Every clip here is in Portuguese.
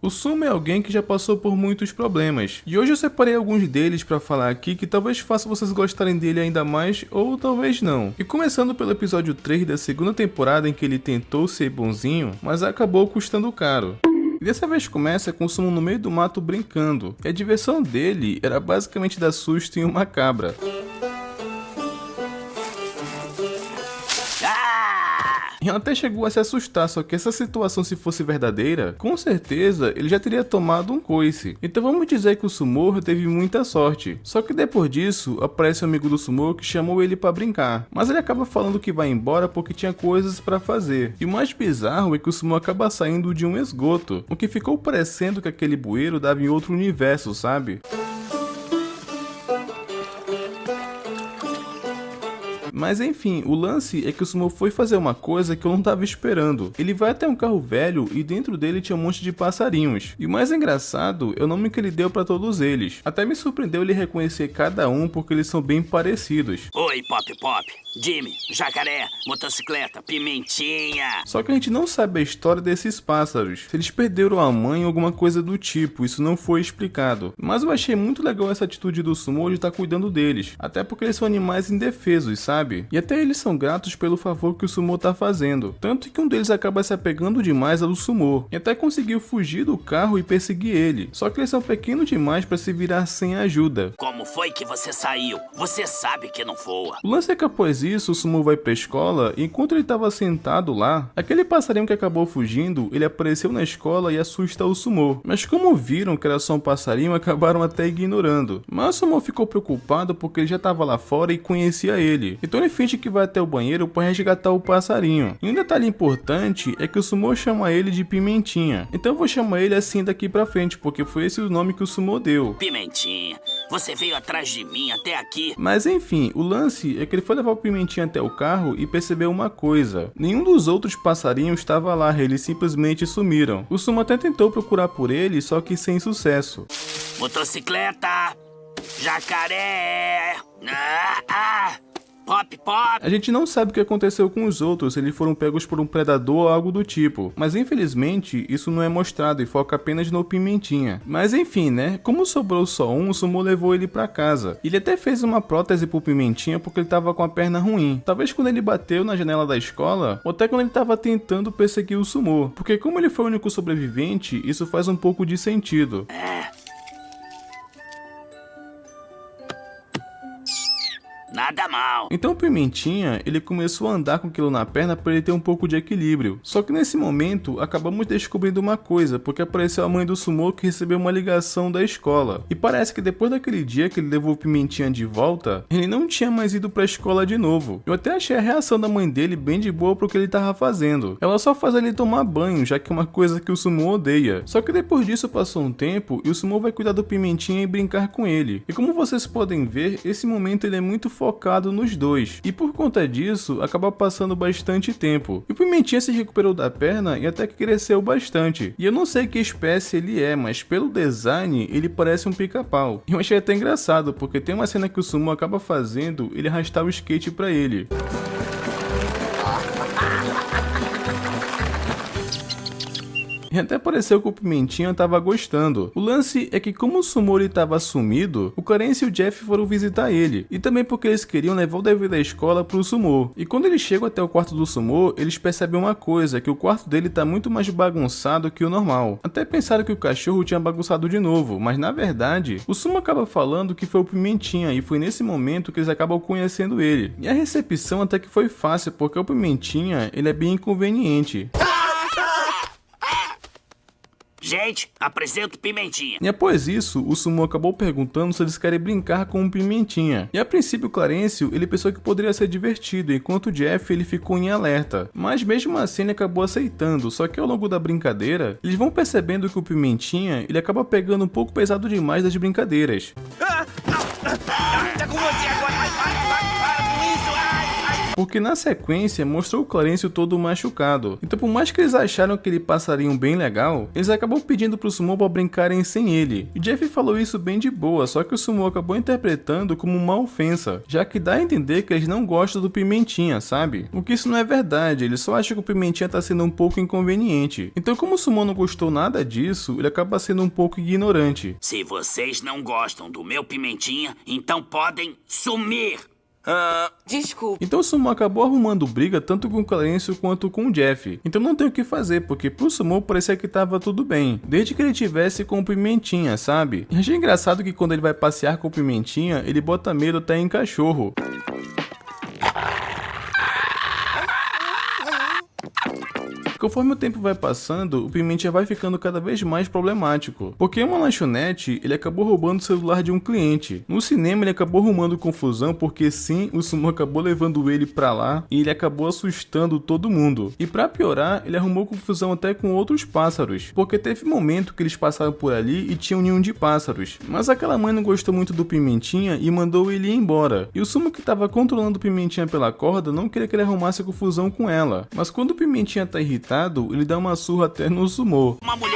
O Sumo é alguém que já passou por muitos problemas, e hoje eu separei alguns deles pra falar aqui que talvez faça vocês gostarem dele ainda mais, ou talvez não. E começando pelo episódio 3 da segunda temporada em que ele tentou ser bonzinho, mas acabou custando caro. E dessa vez começa com o Sumo no meio do mato brincando, e a diversão dele era basicamente dar susto em uma cabra. E ela até chegou a se assustar, só que essa situação, se fosse verdadeira, com certeza ele já teria tomado um coice. Então vamos dizer que o Sumo teve muita sorte. Só que depois disso, aparece um amigo do Sumo que chamou ele pra brincar. Mas ele acaba falando que vai embora porque tinha coisas pra fazer. E o mais bizarro é que o Sumo acaba saindo de um esgoto, o que ficou parecendo que aquele bueiro dava em outro universo, sabe? Mas enfim, o lance é que o Sumo foi fazer uma coisa que eu não tava esperando. Ele vai até um carro velho e dentro dele tinha um monte de passarinhos. E o mais engraçado é o nome que ele deu pra todos eles. Até me surpreendeu ele reconhecer cada um porque eles são bem parecidos. Oi, Pop Pop, Jimmy, Jacaré, Motocicleta, Pimentinha. Só que a gente não sabe a história desses pássaros. Se eles perderam a mãe ou alguma coisa do tipo, isso não foi explicado. Mas eu achei muito legal essa atitude do Sumo de estar cuidando deles. Até porque eles são animais indefesos, sabe? E até eles são gratos pelo favor que o Sumo tá fazendo. Tanto que um deles acaba se apegando demais ao Sumo. E até conseguiu fugir do carro e perseguir ele. Só que eles são pequenos demais pra se virar sem ajuda. Como foi que você saiu? Você sabe que não voa. O lance é que após isso, o Sumo vai pra escola e enquanto ele tava sentado lá, aquele passarinho que acabou fugindo, ele apareceu na escola e assusta o Sumo. Mas como viram que era só um passarinho, acabaram até ignorando. Mas o Sumo ficou preocupado porque ele já tava lá fora e conhecia ele. Então ele finge que vai até o banheiro para resgatar o passarinho. E um detalhe importante é que o Sumo chama ele de Pimentinha. Então eu vou chamar ele assim daqui pra frente, porque foi esse o nome que o Sumo deu. Pimentinha, você veio atrás de mim até aqui. Mas enfim, o lance é que ele foi levar o Pimentinha até o carro e percebeu uma coisa. Nenhum dos outros passarinhos estava lá, eles simplesmente sumiram. O Sumo até tentou procurar por ele, só que sem sucesso. Motocicleta, Jacaré, Pop Pop. A gente não sabe o que aconteceu com os outros, se eles foram pegos por um predador ou algo do tipo, mas infelizmente isso não é mostrado e foca apenas no Pimentinha. Mas enfim, né, como sobrou só um, o Sumo levou ele pra casa. Ele até fez uma prótese pro Pimentinha porque ele tava com a perna ruim, talvez quando ele bateu na janela da escola, ou até quando ele tava tentando perseguir o Sumo, porque como ele foi o único sobrevivente, isso faz um pouco de sentido. Nada mal. Então o Pimentinha, ele começou a andar com aquilo na perna para ele ter um pouco de equilíbrio. Só que nesse momento, acabamos descobrindo uma coisa, porque apareceu a mãe do Sumo que recebeu uma ligação da escola. E parece que depois daquele dia que ele levou o Pimentinha de volta, ele não tinha mais ido pra escola de novo. Eu até achei a reação da mãe dele bem de boa pro que ele tava fazendo. Ela só faz ele tomar banho, já que é uma coisa que o Sumo odeia. Só que depois disso passou um tempo e o Sumo vai cuidar do Pimentinha e brincar com ele. E como vocês podem ver, esse momento ele é muito focado nos dois, e por conta disso, acaba passando bastante tempo. E o Pimentinha se recuperou da perna e até que cresceu bastante. E eu não sei que espécie ele é, mas pelo design, ele parece um pica-pau. E eu achei até engraçado, porque tem uma cena que o Sumo acaba fazendo ele arrastar o skate pra ele. E até pareceu que o Pimentinha tava gostando. O lance é que como o Sumo ele tava sumido, o Clarence e o Jeff foram visitar ele. E também porque eles queriam levar o dever da escola pro Sumo. E quando eles chegam até o quarto do Sumo, eles percebem uma coisa, que o quarto dele tá muito mais bagunçado que o normal. Até pensaram que o cachorro tinha bagunçado de novo, mas na verdade, o Sumo acaba falando que foi o Pimentinha e foi nesse momento que eles acabam conhecendo ele. E a recepção até que foi fácil, porque o Pimentinha, ele é bem inconveniente. Gente, apresento Pimentinha. E após isso, o Sumo acabou perguntando se eles querem brincar com o Pimentinha. E a princípio o Clarencio, ele pensou que poderia ser divertido, enquanto o Jeff ele ficou em alerta. Mas mesmo assim ele acabou aceitando, só que ao longo da brincadeira, eles vão percebendo que o Pimentinha, ele acaba pegando um pouco pesado demais das brincadeiras. Tá com você agora, para com isso. porque na sequência mostrou o Clarencio todo machucado. Então por mais que eles acharam que ele passaria um bem legal, eles acabam pedindo pro Sumo pra brincarem sem ele. E Jeff falou isso bem de boa, só que o Sumo acabou interpretando como uma ofensa, já que dá a entender que eles não gostam do Pimentinha, sabe? O que isso não é verdade, eles só acham que o Pimentinha tá sendo um pouco inconveniente. Então como o Sumo não gostou nada disso, ele acaba sendo um pouco ignorante. Se vocês não gostam do meu Pimentinha, então podem sumir. Desculpa. Então o Sumo acabou arrumando briga tanto com o Clarencio quanto com o Jeff. Então não tem o que fazer, porque pro Sumo parecia que tava tudo bem, desde que ele tivesse com o Pimentinha, sabe? E achei engraçado que quando ele vai passear com o Pimentinha, ele bota medo até em cachorro. Conforme o tempo vai passando, o Pimentinha vai ficando cada vez mais problemático, porque em uma lanchonete ele acabou roubando o celular de um cliente. No cinema ele acabou arrumando confusão porque sim, o Sumo acabou levando ele pra lá e ele acabou assustando todo mundo. E pra piorar, ele arrumou confusão até com outros pássaros, porque teve momento que eles passaram por ali e tinha um ninho de pássaros. Mas aquela mãe não gostou muito do Pimentinha e mandou ele ir embora. E o Sumo, que tava controlando o Pimentinha pela corda, não queria que ele arrumasse confusão com ela. Mas quando o Pimentinha tá irritado, ele dá uma surra até no Sumo. Uma mulher.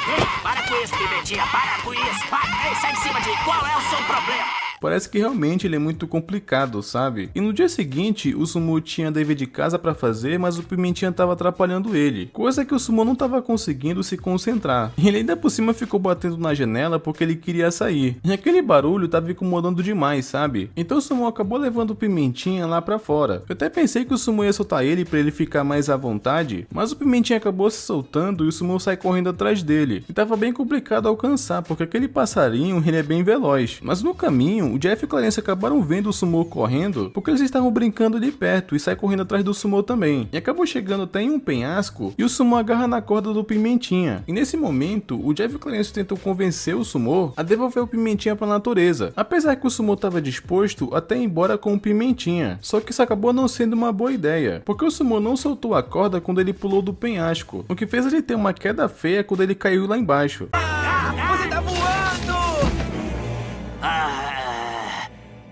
Ei, para com isso, Pimentinha, para com isso. Ei, sai em cima de mim. Qual é o seu problema? Parece que realmente ele é muito complicado, sabe? E no dia seguinte, o Sumo tinha dever de casa pra fazer, mas o Pimentinha tava atrapalhando ele. Coisa que o Sumo não tava conseguindo se concentrar. E ele ainda por cima ficou batendo na janela porque ele queria sair. E aquele barulho tava incomodando demais, sabe? Então o Sumo acabou levando o Pimentinha lá pra fora. Eu até pensei que o Sumo ia soltar ele pra ele ficar mais à vontade, mas o Pimentinha acabou se soltando e o Sumo sai correndo atrás dele. E tava bem complicado alcançar, porque aquele passarinho, ele é bem veloz. Mas no caminho, o Jeff e o Clarencio acabaram vendo o Sumo correndo porque eles estavam brincando ali perto e sai correndo atrás do Sumo também. E acabou chegando até em um penhasco e o Sumo agarra na corda do Pimentinha. E nesse momento, o Jeff e o Clarencio tentam convencer o Sumo a devolver o Pimentinha pra natureza. Apesar que o Sumo estava disposto até ir embora com o Pimentinha. Só que isso acabou não sendo uma boa ideia, porque o Sumo não soltou a corda quando ele pulou do penhasco, o que fez ele ter uma queda feia quando ele caiu lá embaixo. Você tá voando!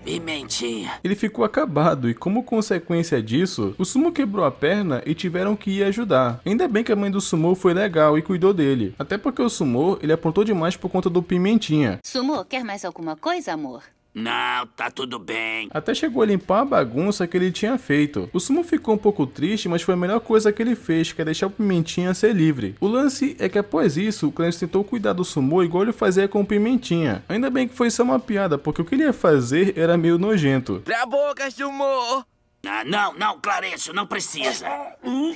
Pimentinha. Ele ficou acabado e como consequência disso, o Sumo quebrou a perna e tiveram que ir ajudar. Ainda bem que a mãe do Sumo foi legal e cuidou dele, até porque o Sumo, ele aprontou demais por conta do Pimentinha. Sumo, quer mais alguma coisa, amor? Não, tá tudo bem. Até chegou a limpar a bagunça que ele tinha feito. O Sumo ficou um pouco triste, mas foi a melhor coisa que ele fez, que é deixar o Pimentinha ser livre. O lance é que após isso, o Clarencio tentou cuidar do Sumo igual ele fazia com o Pimentinha. Ainda bem que foi só uma piada, porque o que ele ia fazer era meio nojento. Pra boca, Sumo! Não, Clarencio, não precisa.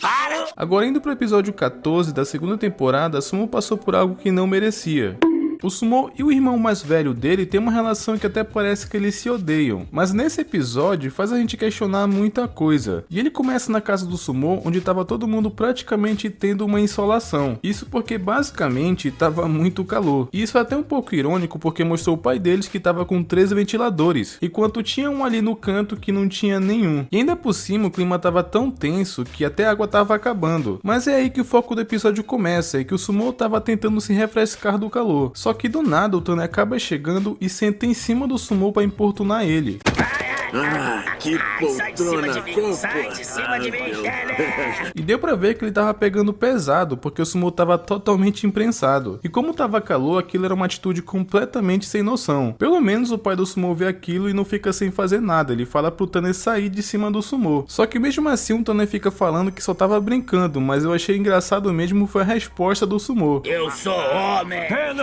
Para! Agora indo pro episódio 14 da segunda temporada, Sumo passou por algo que não merecia. O Sumo e o irmão mais velho dele têm uma relação que até parece que eles se odeiam, mas nesse episódio faz a gente questionar muita coisa. E ele começa na casa do Sumo, onde estava todo mundo praticamente tendo uma insolação. Isso porque basicamente estava muito calor. E isso é até um pouco irônico porque mostrou o pai deles que estava com 13 ventiladores, enquanto tinha um ali no canto que não tinha nenhum. E ainda por cima o clima estava tão tenso que até a água estava acabando. Mas é aí que o foco do episódio começa, e que o Sumo estava tentando se refrescar do calor. Só que do nada o Tane acaba chegando e senta em cima do Sumo para importunar ele. Que poltrona Sai de cima de mim, E deu pra ver que ele tava pegando pesado, porque o Sumo tava totalmente imprensado. E como tava calor, aquilo era uma atitude completamente sem noção. Pelo menos o pai do Sumo vê aquilo e não fica sem fazer nada, ele fala pro Tane sair de cima do Sumo. Só que mesmo assim o Tane fica falando que só tava brincando, mas eu achei engraçado mesmo foi a resposta do Sumo. Eu sou homem.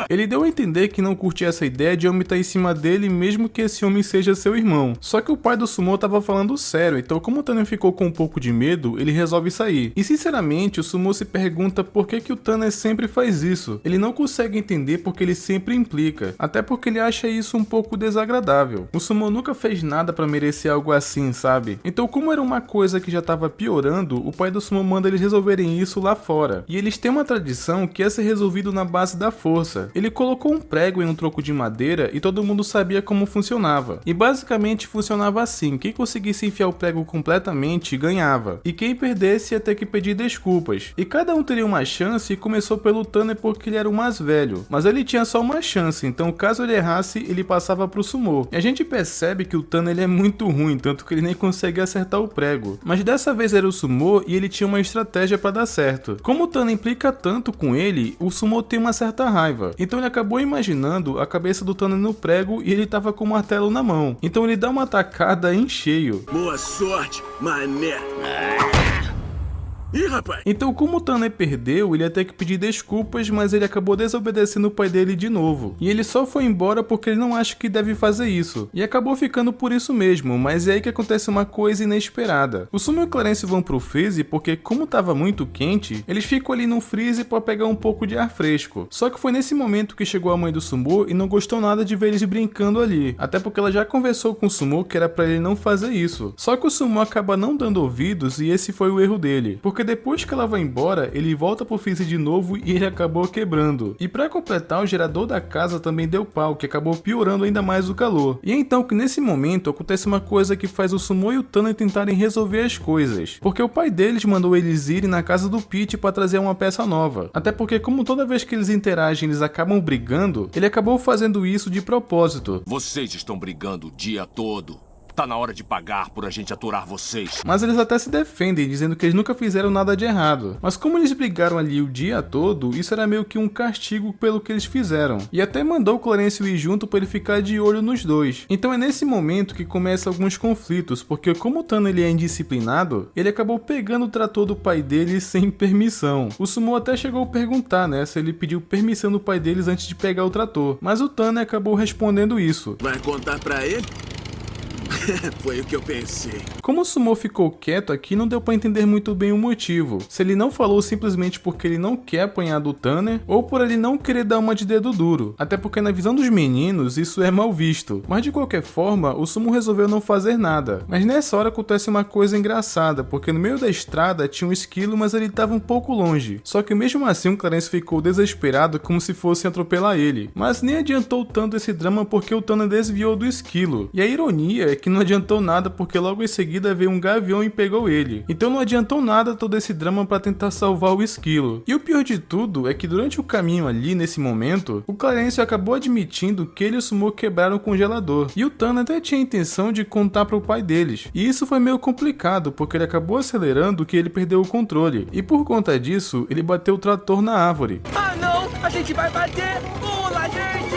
Ele deu a entender que não curtia essa ideia de homem estar em cima dele, mesmo que esse homem seja seu irmão. Só que o pai do Sumo tava falando sério, então como o Tane ficou com um pouco de medo, ele resolve sair. E sinceramente, o Sumo se pergunta por que o Tane sempre faz isso. Ele não consegue entender porque ele sempre implica, até porque ele acha isso um pouco desagradável. O Sumo nunca fez nada pra merecer algo assim, sabe? Então como era uma coisa que já tava piorando, o pai do Sumo manda eles resolverem isso lá fora. E eles têm uma tradição que é ser resolvido na base da força. Ele colocou um prego em um troco de madeira e todo mundo sabia como funcionava. E basicamente funciona funcionava assim: quem conseguisse enfiar o prego completamente ganhava, e quem perdesse ia ter que pedir desculpas. E cada um teria uma chance, e começou pelo Tanner porque ele era o mais velho, mas ele tinha só uma chance, então caso ele errasse, ele passava pro Sumo. E a gente percebe que o Tanner ele é muito ruim, tanto que ele nem consegue acertar o prego. Mas dessa vez era o Sumo e ele tinha uma estratégia para dar certo. Como o Tanner implica tanto com ele, o Sumo tem uma certa raiva. Então ele acabou imaginando a cabeça do Tanner no prego e ele tava com o martelo na mão. Então ele dá uma tacada em cheio. Boa sorte, mané. Ih, rapaz! Então, como o Tanner perdeu, ele ia ter que pedir desculpas, mas ele acabou desobedecendo o pai dele de novo. E ele só foi embora porque ele não acha que deve fazer isso. E acabou ficando por isso mesmo, mas é aí que acontece uma coisa inesperada. O Sumo e o Clarence vão pro freeze porque, como tava muito quente, eles ficam ali no freeze para pegar um pouco de ar fresco. Só que foi nesse momento que chegou a mãe do Sumo e não gostou nada de ver eles brincando ali. Até porque ela já conversou com o Sumo que era para ele não fazer isso. Só que o Sumo acaba não dando ouvidos e esse foi o erro dele. Porque depois que ela vai embora, ele volta pro freeze de novo e ele acabou quebrando. E para completar, o gerador da casa também deu pau, que acabou piorando ainda mais o calor. E é então que nesse momento acontece uma coisa que faz o Sumo e o Tanner tentarem resolver as coisas. Porque o pai deles mandou eles irem na casa do Pete para trazer uma peça nova. Até porque como toda vez que eles interagem eles acabam brigando, ele acabou fazendo isso de propósito. Vocês estão brigando o dia todo. Tá na hora de pagar por a gente aturar vocês. Mas eles até se defendem, dizendo que eles nunca fizeram nada de errado. Mas como eles brigaram ali o dia todo, isso era meio que um castigo pelo que eles fizeram. E até mandou o Clarence ir junto para ele ficar de olho nos dois. Então é nesse momento que começam alguns conflitos, porque como o Tanner ele é indisciplinado, ele acabou pegando o trator do pai dele sem permissão. O Sumo até chegou a perguntar, né, se ele pediu permissão do pai deles antes de pegar o trator. Mas o Tanner acabou respondendo isso. Vai contar pra ele? Foi o que eu pensei. Como o Sumo ficou quieto aqui, não deu pra entender muito bem o motivo. Se ele não falou simplesmente porque ele não quer apanhar do Tanner, ou por ele não querer dar uma de dedo duro. Até porque na visão dos meninos, isso é mal visto. Mas de qualquer forma, o Sumo resolveu não fazer nada. Mas nessa hora acontece uma coisa engraçada, porque no meio da estrada tinha um esquilo, mas ele estava um pouco longe. Só que mesmo assim o Clarence ficou desesperado como se fosse atropelar ele. Mas nem adiantou tanto esse drama porque o Tanner desviou do esquilo. E a ironia é que não adiantou nada porque logo em seguida veio um gavião e pegou ele. Então não adiantou nada todo esse drama para tentar salvar o esquilo. E o pior de tudo é que durante o caminho ali nesse momento, o Clarence acabou admitindo que ele e o Sumo quebraram o congelador. E o Tanner até tinha a intenção de contar para o pai deles. E isso foi meio complicado porque ele acabou acelerando que ele perdeu o controle. E por conta disso, ele bateu o trator na árvore. Ah, não! A gente vai bater! Pula, gente!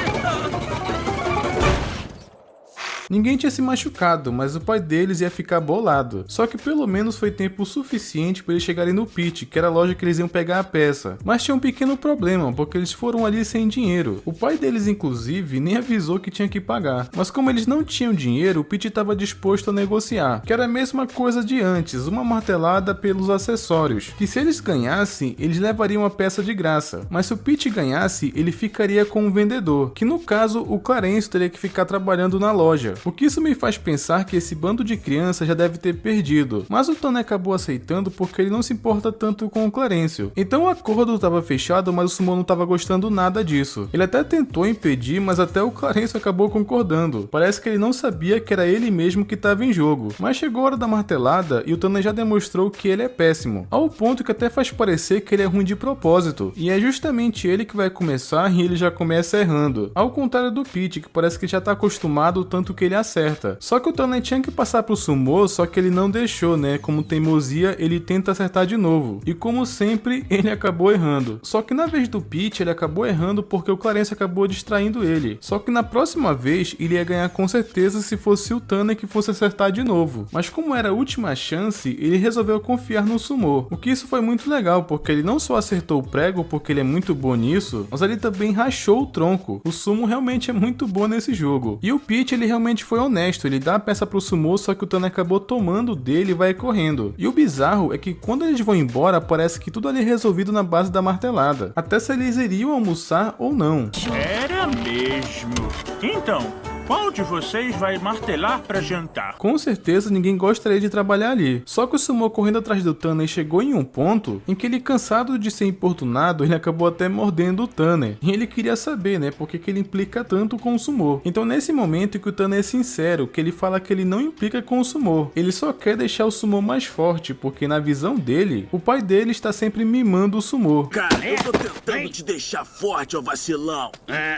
Ninguém tinha se machucado, mas o pai deles ia ficar bolado. Só que pelo menos foi tempo suficiente para eles chegarem no Pete, que era a loja que eles iam pegar a peça. Mas tinha um pequeno problema, porque eles foram ali sem dinheiro. O pai deles, inclusive, nem avisou que tinha que pagar. Mas como eles não tinham dinheiro, o Pete estava disposto a negociar, que era a mesma coisa de antes, uma martelada pelos acessórios. Que se eles ganhassem, eles levariam a peça de graça. Mas se o Pete ganhasse, ele ficaria com o vendedor, que no caso, o Clarence teria que ficar trabalhando na loja. O que isso me faz pensar que esse bando de crianças já deve ter perdido, mas o Tanner acabou aceitando porque ele não se importa tanto com o Clarence. Então o acordo estava fechado, mas o Sumo não estava gostando nada disso. Ele até tentou impedir, mas até o Clarence acabou concordando. Parece que ele não sabia que era ele mesmo que estava em jogo. Mas chegou a hora da martelada e o Tanner já demonstrou que ele é péssimo, ao ponto que até faz parecer que ele é ruim de propósito. E é justamente ele que vai começar e ele já começa errando. Ao contrário do Pete, que parece que já está acostumado tanto que ele acerta. Só que o Tanner tinha que passar pro Sumo, só que ele não deixou, né? Como teimosia, ele tenta acertar de novo. E como sempre, ele acabou errando. Só que na vez do Pete, ele acabou errando porque o Clarence acabou distraindo ele. Só que na próxima vez, ele ia ganhar com certeza se fosse o Tanner que fosse acertar de novo. Mas como era a última chance, ele resolveu confiar no Sumo. O que isso foi muito legal, porque ele não só acertou o prego porque ele é muito bom nisso, mas ele também rachou o tronco. O Sumo realmente é muito bom nesse jogo. E o Pete, ele realmente foi honesto, ele dá a peça pro Sumo, só que o Tanner acabou tomando dele e vai correndo. E o bizarro é que quando eles vão embora, parece que tudo ali é resolvido na base da martelada. Até se eles iriam almoçar ou não. Era mesmo. Então, Qual de vocês vai martelar pra jantar? Com certeza ninguém gostaria de trabalhar ali. Só que o Sumo, correndo atrás do Tanner, chegou em um ponto em que ele, cansado de ser importunado, ele acabou até mordendo o Tanner. E ele queria saber, né, por que ele implica tanto com o Sumo. Então nesse momento que o Tanner é sincero, que ele fala que ele não implica com o Sumo. Ele só quer deixar o Sumo mais forte, porque na visão dele, o pai dele está sempre mimando o Sumo. Cara, eu tô tentando te deixar forte, ô vacilão.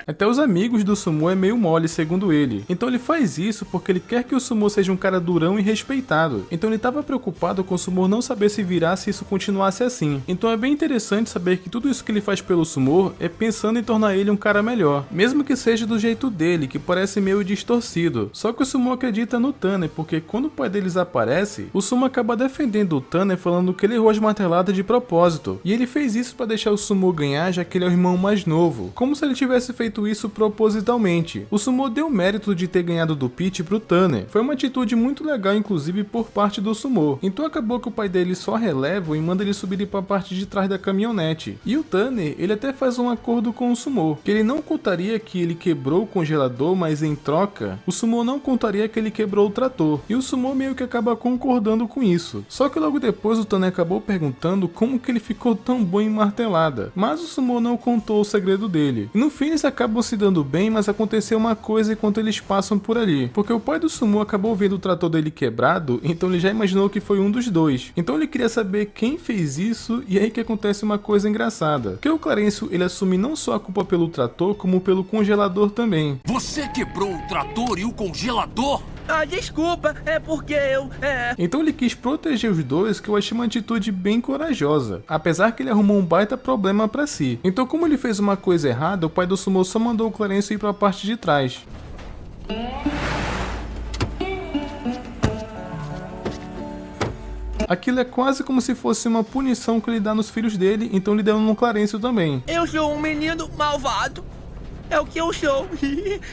Até os amigos do Sumo é meio mole, segundo ele. Então ele faz isso porque ele quer que o Sumo seja um cara durão e respeitado. Então ele estava preocupado com o Sumo não saber se virar se isso continuasse assim. Então é bem interessante saber que tudo isso que ele faz pelo Sumo é pensando em tornar ele um cara melhor. Mesmo que seja do jeito dele, que parece meio distorcido. Só que o Sumo acredita no Tanner, porque quando o pai deles aparece, o Sumo acaba defendendo o Tanner, falando que ele errou as marteladas de propósito. E ele fez isso para deixar o Sumo ganhar, já que ele é o irmão mais novo. Como se ele tivesse feito isso propositalmente. O Sumo deu mérito de ter ganhado do Pete pro Tanner. Foi uma atitude muito legal, inclusive, por parte do Sumo. Então acabou que o pai dele só releva e manda ele subir para a parte de trás da caminhonete. E o Tanner, ele até faz um acordo com o Sumo, que ele não contaria que ele quebrou o congelador, mas em troca, o Sumo não contaria que ele quebrou o trator. E o Sumo meio que acaba concordando com isso. Só que logo depois o Tanner acabou perguntando como que ele ficou tão bom em martelada. Mas o Sumo não contou o segredo dele. E no fim eles acabam se dando bem, mas aconteceu uma coisa enquanto eles passam por ali. Porque o pai do Sumo acabou vendo o trator dele quebrado, então ele já imaginou que foi um dos dois. Então ele queria saber quem fez isso, e aí que acontece uma coisa engraçada. Que o Clarencio, ele assume não só a culpa pelo trator, como pelo congelador também. Você quebrou o trator e o congelador? Ah, desculpa, é porque eu... Então ele quis proteger os dois, que eu achei uma atitude bem corajosa, apesar que ele arrumou um baita problema pra si. Então como ele fez uma coisa errada, o pai do Sumo só mandou o Clarencio ir pra parte de trás. Aquilo é quase como se fosse uma punição que ele dá nos filhos dele, então ele deu no Clarencio também. Eu sou um menino malvado. É o que eu sou.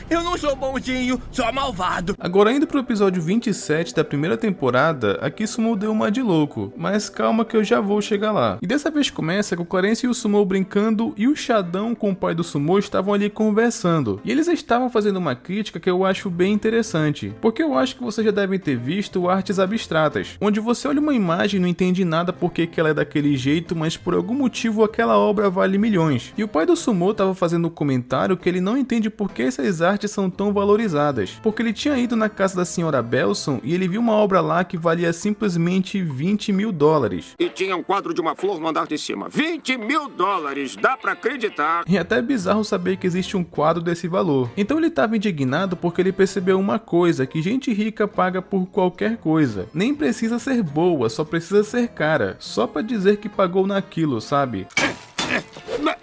Eu não sou bonzinho, sou malvado. Agora indo pro episódio 27 da primeira temporada, aqui Sumo deu uma de louco, mas calma que eu já vou chegar lá. E dessa vez começa com o Clarencio e o Sumo brincando e o Shadão com o pai do Sumo estavam ali conversando. E eles estavam fazendo uma crítica que eu acho bem interessante, porque eu acho que vocês já devem ter visto artes abstratas, onde você olha uma imagem e não entende nada porque que ela é daquele jeito, mas por algum motivo aquela obra vale milhões. E o pai do Sumo estava fazendo um comentário que ele não entende por que essas artes são tão valorizadas, porque ele tinha ido na casa da senhora Belson e ele viu uma obra lá que valia simplesmente $20 mil. E tinha um quadro de uma flor no andar de cima. $20 mil, dá pra acreditar. E até é bizarro saber que existe um quadro desse valor. Então ele estava indignado porque ele percebeu uma coisa, que gente rica paga por qualquer coisa. Nem precisa ser boa, só precisa ser cara, só pra dizer que pagou naquilo, sabe?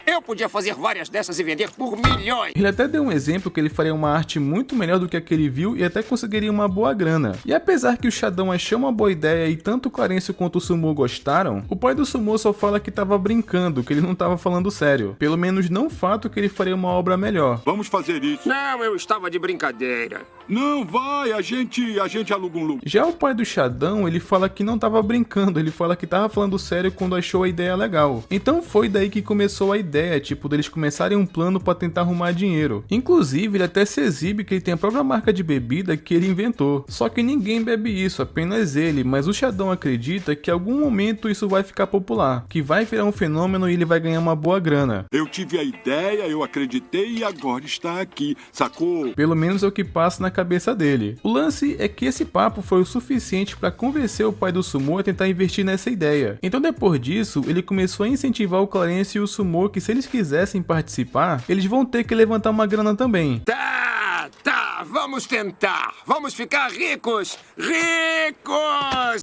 Eu podia fazer várias dessas e vender por milhões. Ele até deu um exemplo que ele faria uma arte muito melhor do que a que ele viu e até conseguiria uma boa grana. E apesar que o Shadão achou uma boa ideia e tanto o Clarencio quanto o Sumo gostaram, o pai do Sumo só fala que tava brincando, que ele não tava falando sério. Pelo menos não o fato que ele faria uma obra melhor. Vamos fazer isso. Não, eu estava de brincadeira. Não, vai, a gente aluga um lugar. Já o pai do Shadão, ele fala que não tava brincando, ele fala que tava falando sério quando achou a ideia legal. Então foi daí que começou a ideia, tipo, deles começarem um plano pra tentar arrumar dinheiro. Inclusive, ele até se exibe que ele tem a própria marca de bebida que ele inventou. Só que ninguém bebe isso, apenas ele, mas o Shadão acredita que em algum momento isso vai ficar popular, que vai virar um fenômeno e ele vai ganhar uma boa grana. Eu tive a ideia, eu acreditei e agora está aqui, sacou? Pelo menos é o que passa na cabeça dele. O lance é que esse papo foi o suficiente para convencer o pai do Sumo a tentar investir nessa ideia. Então depois disso, ele começou a incentivar o Clarencio e o Sumo que se eles quisessem participar, eles vão ter que levantar uma grana também. Tá, vamos tentar. Vamos ficar ricos.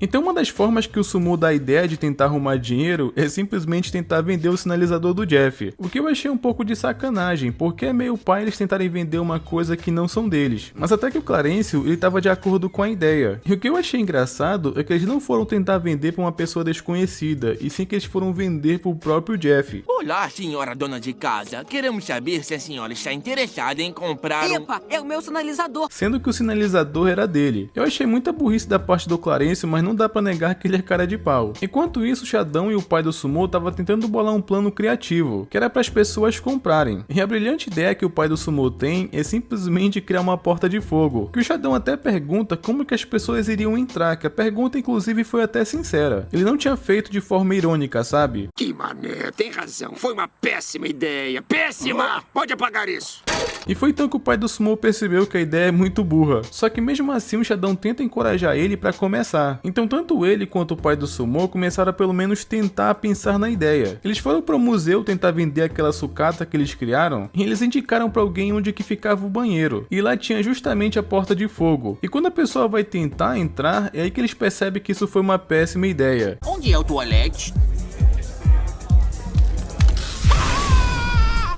Então uma das formas que o Sumo dá a ideia de tentar arrumar dinheiro é simplesmente tentar vender o sinalizador do Jeff. O que eu achei um pouco de sacanagem, porque é meio pai eles tentarem vender uma coisa que não são deles. Mas até que o Clarencio, ele tava de acordo com a ideia. E o que eu achei engraçado é que eles não foram tentar vender pra uma pessoa desconhecida, e sim que eles foram vender pro próprio Jeff. Olá, senhora dona de casa. Queremos saber se a senhora está interessada em comprar Epa, é o meu sinalizador sinalizador. Sendo que o sinalizador era dele. Eu achei muita burrice da parte do Clarence, mas não dá pra negar que ele é cara de pau. Enquanto isso, o Xandão e o pai do Sumo estavam tentando bolar um plano criativo, que era para as pessoas comprarem. E a brilhante ideia que o pai do Sumo tem é simplesmente criar uma porta de fogo, que o Xandão até pergunta como que as pessoas iriam entrar, que a pergunta inclusive foi até sincera. Ele não tinha feito de forma irônica, sabe? Que mané, tem razão. Foi uma péssima ideia. Péssima! Pode apagar isso. E foi então que o pai do Sumo percebeu que a ideia é muito burra. Só que mesmo assim o Xandão tenta encorajar ele para começar. Então tanto ele quanto o pai do Sumo começaram a pelo menos tentar pensar na ideia. Eles foram para o museu tentar vender aquela sucata que eles criaram e eles indicaram para alguém onde que ficava o banheiro. E lá tinha justamente a porta de fogo. E quando a pessoa vai tentar entrar, é aí que eles percebem que isso foi uma péssima ideia. Onde é o toalete?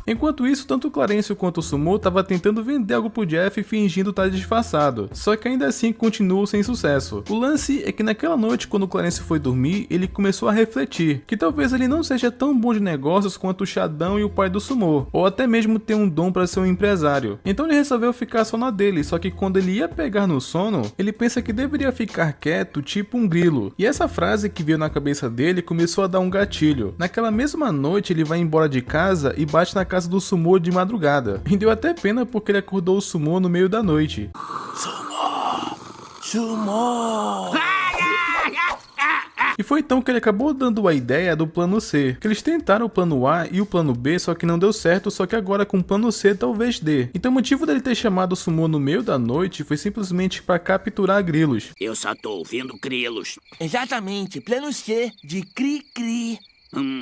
Enquanto isso, tanto o Clarence quanto o Sumo estavam tentando vender algo pro Jeff fingindo estar disfarçado, só que ainda assim continuou sem sucesso. O lance é que naquela noite, quando o Clarence foi dormir, ele começou a refletir que talvez ele não seja tão bom de negócios quanto o Xandão e o pai do Sumo, ou até mesmo ter um dom para ser um empresário. Então ele resolveu ficar só na dele, só que quando ele ia pegar no sono, ele pensa que deveria ficar quieto, tipo um grilo. E essa frase que veio na cabeça dele começou a dar um gatilho. Naquela mesma noite, ele vai embora de casa e bate na casa do Sumo de madrugada. E deu até pena porque ele acordou o Sumo no meio da noite. Sumo! E foi então que ele acabou dando a ideia do plano C, que eles tentaram o plano A e o plano B, só que não deu certo, só que agora com o plano C talvez dê. Então o motivo dele ter chamado o Sumo no meio da noite foi simplesmente para capturar grilos. Eu só tô ouvindo grilos. Exatamente, plano C de cri-cri.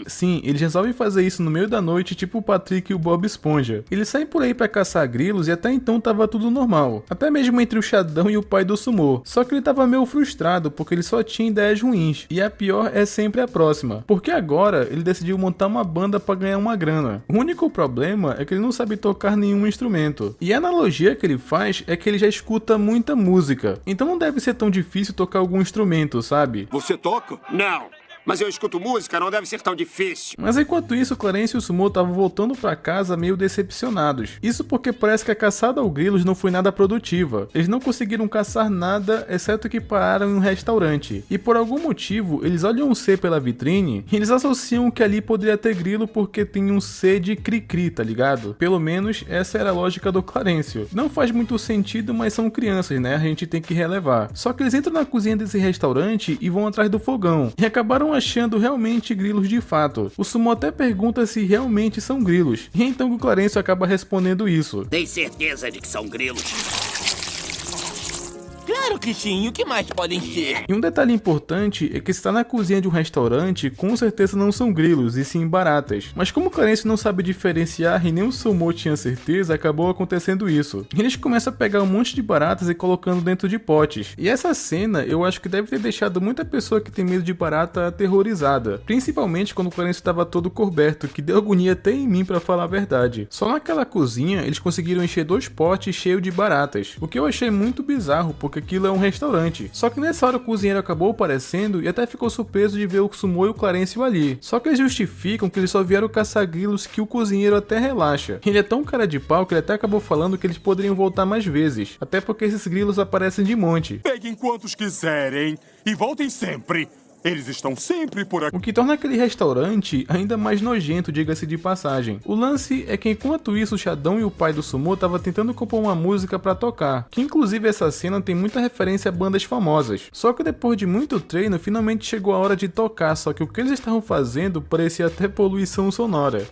Sim, eles resolvem fazer isso no meio da noite, tipo o Patrick e o Bob Esponja. Eles saem por aí pra caçar grilos e até então tava tudo normal. Até mesmo entre o Xandão e o pai do Sumo. Só que ele tava meio frustrado porque ele só tinha ideias ruins. E a pior é sempre a próxima. Porque agora ele decidiu montar uma banda pra ganhar uma grana. O único problema é que ele não sabe tocar nenhum instrumento. E a analogia que ele faz é que ele já escuta muita música. Então não deve ser tão difícil tocar algum instrumento, sabe? Você toca? Não. Mas eu escuto música, não deve ser tão difícil. Mas enquanto isso, o Clarence e o Sumo estavam voltando pra casa meio decepcionados. Isso porque parece que a caçada ao grilos não foi nada produtiva. Eles não conseguiram caçar nada, exceto que pararam em um restaurante. E por algum motivo, eles olham um C pela vitrine e eles associam que ali poderia ter grilo porque tem um C de cri-cri, tá ligado? Pelo menos essa era a lógica do Clarence. Não faz muito sentido, mas são crianças, né? A gente tem que relevar. Só que eles entram na cozinha desse restaurante e vão atrás do fogão. E acabaram achando realmente grilos de fato. O Sumo até pergunta se realmente são grilos. E então o Clarence acaba respondendo isso. Tem certeza de que são grilos? Claro que sim, o que mais podem ser? E um detalhe importante é que se está na cozinha de um restaurante, com certeza não são grilos, e sim baratas. Mas como o Clarence não sabe diferenciar e nem o Sumo tinha certeza, acabou acontecendo isso. Eles começam a pegar um monte de baratas e colocando dentro de potes. E essa cena eu acho que deve ter deixado muita pessoa que tem medo de barata aterrorizada. Principalmente quando o Clarence estava todo coberto, que deu agonia até em mim pra falar a verdade. Só naquela cozinha eles conseguiram encher 2 potes cheios de baratas. O que eu achei muito bizarro, porque aquilo é um restaurante. Só que nessa hora o cozinheiro acabou aparecendo e até ficou surpreso de ver o Sumo e o Clarence ali. Só que eles justificam que eles só vieram caçar grilos, que o cozinheiro até relaxa. Ele é tão cara de pau que ele até acabou falando que eles poderiam voltar mais vezes. Até porque esses grilos aparecem de monte. Peguem quantos quiserem e voltem sempre. Eles estão sempre por aqui. O que torna aquele restaurante ainda mais nojento, diga-se de passagem. O lance é que enquanto isso o Xandão e o pai do Sumo estavam tentando compor uma música pra tocar, que inclusive essa cena tem muita referência a bandas famosas. Só que depois de muito treino, finalmente chegou a hora de tocar, só que o que eles estavam fazendo parecia até poluição sonora.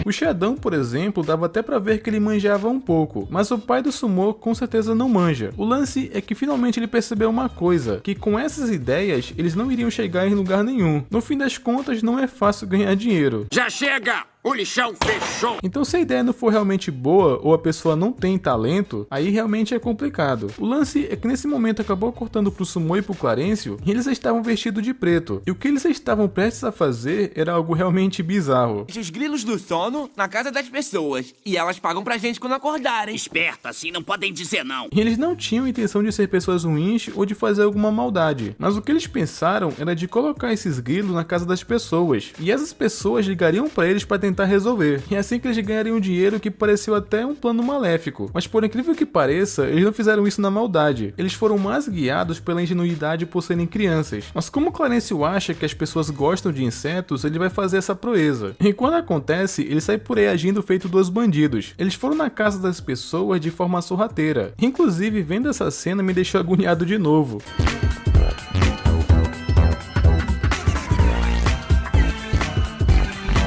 O Xandão, por exemplo, dava até pra ver que ele manjava um pouco, mas o pai do Sumo com certeza não manja. O lance é que finalmente ele percebeu uma coisa, que com essas ideias eles não iriam chegar em lugar nenhum. No fim das contas, não é fácil ganhar dinheiro. Já chega! O lixão fechou! Então se a ideia não for realmente boa ou a pessoa não tem talento, aí realmente é complicado. O lance é que nesse momento acabou cortando pro Sumo e pro Clarence e eles estavam vestidos de preto. E o que eles estavam prestes a fazer era algo realmente bizarro. Os grilos do sono na casa das pessoas. E elas pagam pra gente quando acordarem. Esperto, assim não podem dizer não. E eles não tinham intenção de ser pessoas ruins ou de fazer alguma maldade. Mas o que eles pensaram era de colocar esses grilos na casa das pessoas. E essas pessoas ligariam pra eles pra tentar tentar resolver. E é assim que eles ganhariam dinheiro, que pareceu até um plano maléfico. Mas por incrível que pareça, eles não fizeram isso na maldade. Eles foram mais guiados pela ingenuidade por serem crianças. Mas como Clarencio acha que as pessoas gostam de insetos, ele vai fazer essa proeza. E quando acontece, ele sai por aí agindo feito dois bandidos. Eles foram na casa das pessoas de forma sorrateira. Inclusive, vendo essa cena me deixou agoniado de novo.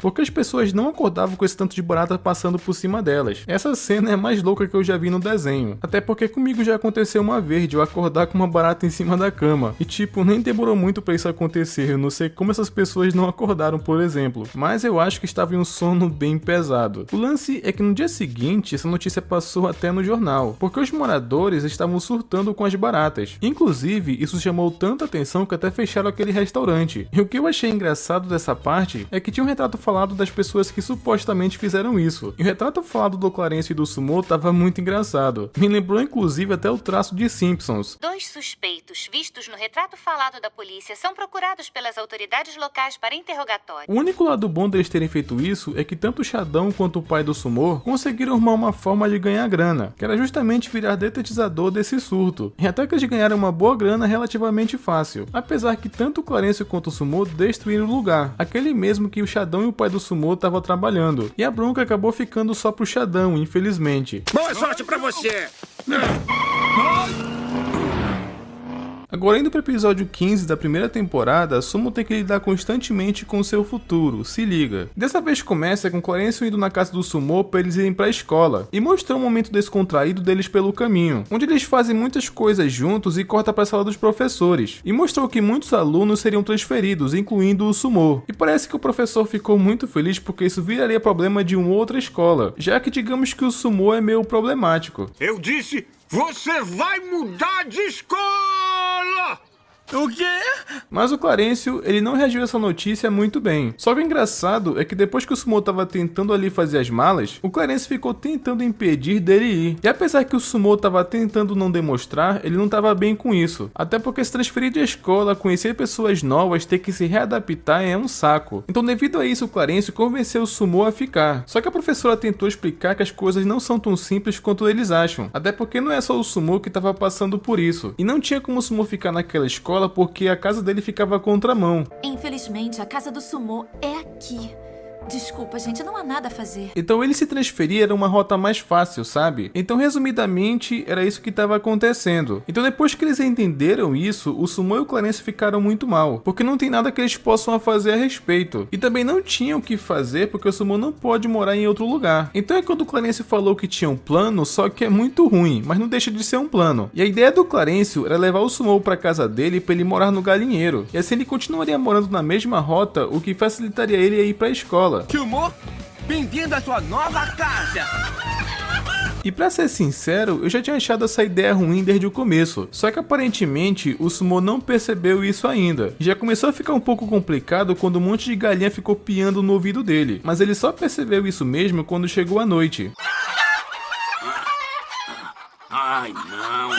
Porque as pessoas não acordavam com esse tanto de barata passando por cima delas. Essa cena é a mais louca que eu já vi no desenho. Até porque comigo já aconteceu uma vez de eu acordar com uma barata em cima da cama. E tipo, nem demorou muito pra isso acontecer. Eu não sei como essas pessoas não acordaram, por exemplo. Mas eu acho que estava em um sono bem pesado. O lance é que no dia seguinte, essa notícia passou até no jornal. Porque os moradores estavam surtando com as baratas. Inclusive, isso chamou tanta atenção que até fecharam aquele restaurante. E o que eu achei engraçado dessa parte é que tinha um retrato falado das pessoas que supostamente fizeram isso. E o retrato falado do Clarencio e do Sumô tava muito engraçado. Me lembrou inclusive até o traço de Simpsons. 2 suspeitos vistos no retrato falado da polícia são procurados pelas autoridades locais para interrogatório. O único lado bom deles terem feito isso é que tanto o Xadão quanto o pai do Sumô conseguiram arrumar uma forma de ganhar grana, que era justamente virar detetizador desse surto. E até que eles ganharam uma boa grana relativamente fácil. Apesar que tanto o Clarencio quanto o Sumô destruíram o lugar, aquele mesmo que o Xadão e o pai do Sumô tava trabalhando. E a bronca acabou ficando só pro Xadão, infelizmente. Boa sorte pra você! Agora, indo para o episódio 15 da primeira temporada, Sumo tem que lidar constantemente com o seu futuro, se liga. Dessa vez começa com Clarencio indo na casa do Sumô para eles irem para a escola, e mostrou um momento descontraído deles pelo caminho, onde eles fazem muitas coisas juntos e corta para a sala dos professores, e mostrou que muitos alunos seriam transferidos, incluindo o Sumô. E parece que o professor ficou muito feliz porque isso viraria problema de uma outra escola, já que digamos que o Sumô é meio problemático. Eu disse, você vai mudar de escola! O quê? Mas o Clarencio, ele não reagiu a essa notícia muito bem. Só que o engraçado é que depois que o Sumô tava tentando ali fazer as malas, o Clarencio ficou tentando impedir dele ir. E apesar que o Sumô tava tentando não demonstrar, ele não tava bem com isso. Até porque se transferir de escola, conhecer pessoas novas, ter que se readaptar é um saco. Então devido a isso, o Clarencio convenceu o Sumô a ficar. Só que a professora tentou explicar que as coisas não são tão simples quanto eles acham. Até porque não é só o Sumô que tava passando por isso. E não tinha como o Sumô ficar naquela escola porque a casa dele ficava contramão. Infelizmente, a casa do Sumô é aqui. Desculpa, gente, não há nada a fazer. Então ele se transferir era uma rota mais fácil, sabe? Então resumidamente, era isso que estava acontecendo. Então depois que eles entenderam isso, o Sumô e o Clarencio ficaram muito mal, porque não tem nada que eles possam fazer a respeito. E também não tinham o que fazer, porque o Sumô não pode morar em outro lugar. Então é quando o Clarencio falou que tinha um plano, só que é muito ruim, mas não deixa de ser um plano. E a ideia do Clarencio era levar o Sumô para casa dele para ele morar no galinheiro. E assim ele continuaria morando na mesma rota, o que facilitaria ele a ir para a escola. Sumô, bem-vindo à sua nova casa! E pra ser sincero, eu já tinha achado essa ideia ruim desde o começo, só que aparentemente o Sumô não percebeu isso ainda. Já começou a ficar um pouco complicado quando um monte de galinha ficou piando no ouvido dele, mas ele só percebeu isso mesmo quando chegou a noite. Ai, não.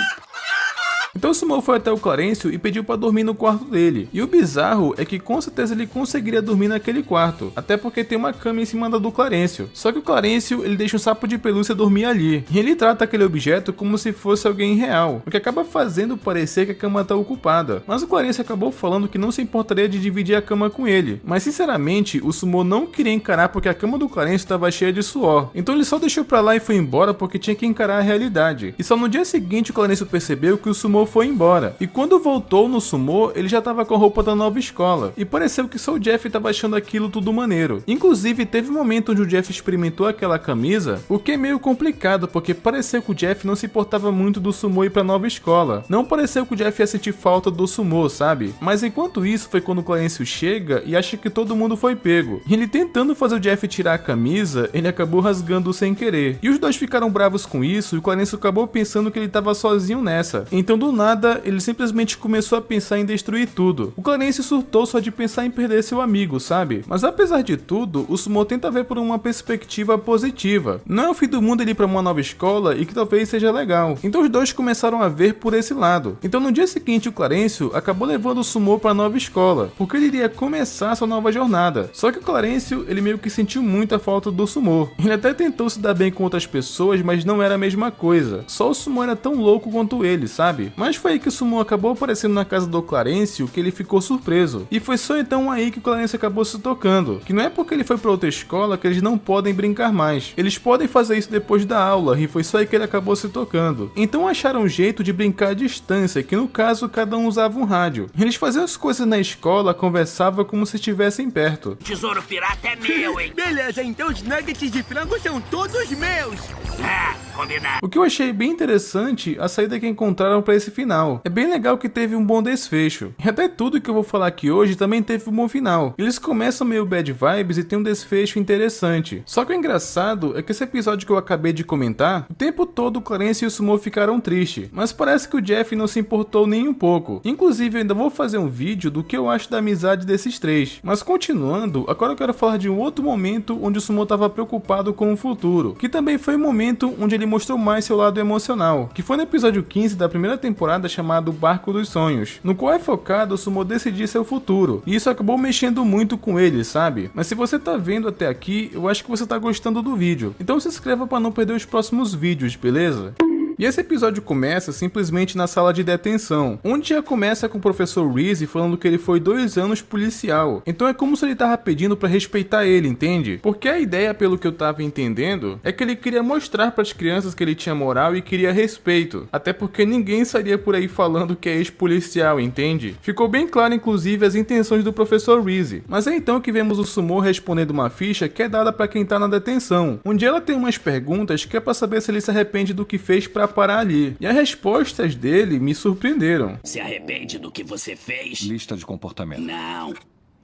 Então o Sumô foi até o Clarencio e pediu pra dormir no quarto dele. E o bizarro é que com certeza ele conseguiria dormir naquele quarto, até porque tem uma cama em cima da do Clarencio. Só que o Clarencio, ele deixa um sapo de pelúcia dormir ali, e ele trata aquele objeto como se fosse alguém real, o que acaba fazendo parecer que a cama tá ocupada. Mas o Clarencio acabou falando que não se importaria de dividir a cama com ele. Mas sinceramente, o Sumô não queria encarar porque a cama do Clarencio estava cheia de suor. Então ele só deixou pra lá e foi embora porque tinha que encarar a realidade. E só no dia seguinte o Clarencio percebeu que o Sumô foi embora. E quando voltou no Sumô, ele já tava com a roupa da nova escola. E pareceu que só o Jeff tava achando aquilo tudo maneiro. Inclusive, teve um momento onde o Jeff experimentou aquela camisa, o que é meio complicado, porque pareceu que o Jeff não se importava muito do Sumô ir pra nova escola. Não pareceu que o Jeff ia sentir falta do Sumô, sabe? Mas enquanto isso, foi quando o Clarencio chega e acha que todo mundo foi pego. E ele tentando fazer o Jeff tirar a camisa, ele acabou rasgando sem querer. E os dois ficaram bravos com isso e o Clarencio acabou pensando que ele tava sozinho nessa. Então do nada, ele simplesmente começou a pensar em destruir tudo. O Clarence surtou só de pensar em perder seu amigo, sabe? Mas apesar de tudo, o Sumo tenta ver por uma perspectiva positiva. Não é o fim do mundo ele ir pra uma nova escola e que talvez seja legal. Então os dois começaram a ver por esse lado. Então no dia seguinte o Clarence acabou levando o Sumo pra nova escola, porque ele iria começar sua nova jornada. Só que o Clarence, ele meio que sentiu muito a falta do Sumo. Ele até tentou se dar bem com outras pessoas, mas não era a mesma coisa. Só o Sumo era tão louco quanto ele, sabe? Mas foi aí que o Sumo acabou aparecendo na casa do Clarence, que ele ficou surpreso. E foi só então aí que o Clarence acabou se tocando, que não é porque ele foi pra outra escola que eles não podem brincar mais. Eles podem fazer isso depois da aula, e foi só aí que ele acabou se tocando. Então acharam um jeito de brincar à distância, que no caso cada um usava um rádio. Eles faziam as coisas na escola, conversavam como se estivessem perto. Tesouro pirata é meu, hein? Beleza, então os nuggets de frango são todos meus. Ah, combinado. O que eu achei bem interessante, a saída que encontraram pra esse final. É bem legal que teve um bom desfecho. E até tudo que eu vou falar aqui hoje também teve um bom final. Eles começam meio bad vibes e tem um desfecho interessante. Só que o engraçado é que esse episódio que eu acabei de comentar, o tempo todo o Clarence e o Sumo ficaram tristes. Mas parece que o Jeff não se importou nem um pouco. Inclusive eu ainda vou fazer um vídeo do que eu acho da amizade desses três. Mas continuando, agora eu quero falar de um outro momento onde o Sumo estava preocupado com o futuro. Que também foi o momento onde ele mostrou mais seu lado emocional, que foi no episódio 15 da primeira temporada chamado Barco dos Sonhos, no qual é focado o Sumo decidir seu futuro, e isso acabou mexendo muito com ele, sabe? Mas se você tá vendo até aqui, eu acho que você tá gostando do vídeo, então se inscreva para não perder os próximos vídeos, beleza? E esse episódio começa simplesmente na sala de detenção, onde já começa com o professor Reese falando que ele foi 2 anos policial. Então é como se ele tava pedindo pra respeitar ele, entende? Porque a ideia, pelo que eu tava entendendo, é que ele queria mostrar pras crianças que ele tinha moral e queria respeito. Até porque ninguém sairia por aí falando que é ex-policial, entende? Ficou bem claro, inclusive, as intenções do professor Reese. Mas é então que vemos o Sumo respondendo uma ficha que é dada pra quem tá na detenção, onde ela tem umas perguntas que é pra saber se ele se arrepende do que fez pra parar ali. E as respostas dele me surpreenderam. Se arrepende do que você fez? Lista de comportamento. Não.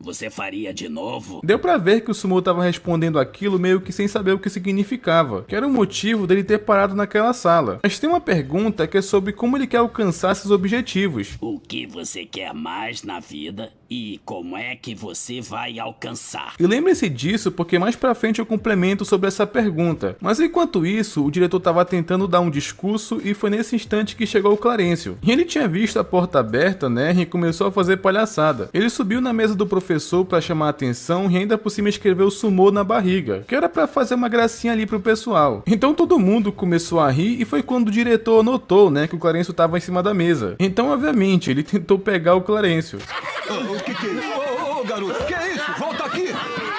Você faria de novo? Deu pra ver que o Sumo tava respondendo aquilo meio que sem saber o que significava, que era o motivo dele ter parado naquela sala. Mas tem uma pergunta que é sobre como ele quer alcançar seus objetivos. O que você quer mais na vida e como é que você vai alcançar? E lembre-se disso porque mais pra frente eu complemento sobre essa pergunta. Mas enquanto isso, o diretor tava tentando dar um discurso e foi nesse instante que chegou o Clarence. E ele tinha visto a porta aberta, né, e começou a fazer palhaçada. Ele subiu na mesa do professor para chamar a atenção e ainda por cima escreveu Sumo na barriga, que era para fazer uma gracinha ali pro pessoal. Então todo mundo começou a rir e foi quando o diretor notou, né, que o Clarence tava em cima da mesa. Então, obviamente, ele tentou pegar o Clarence. O que é isso? Ô, garoto, que é isso? Volta aqui!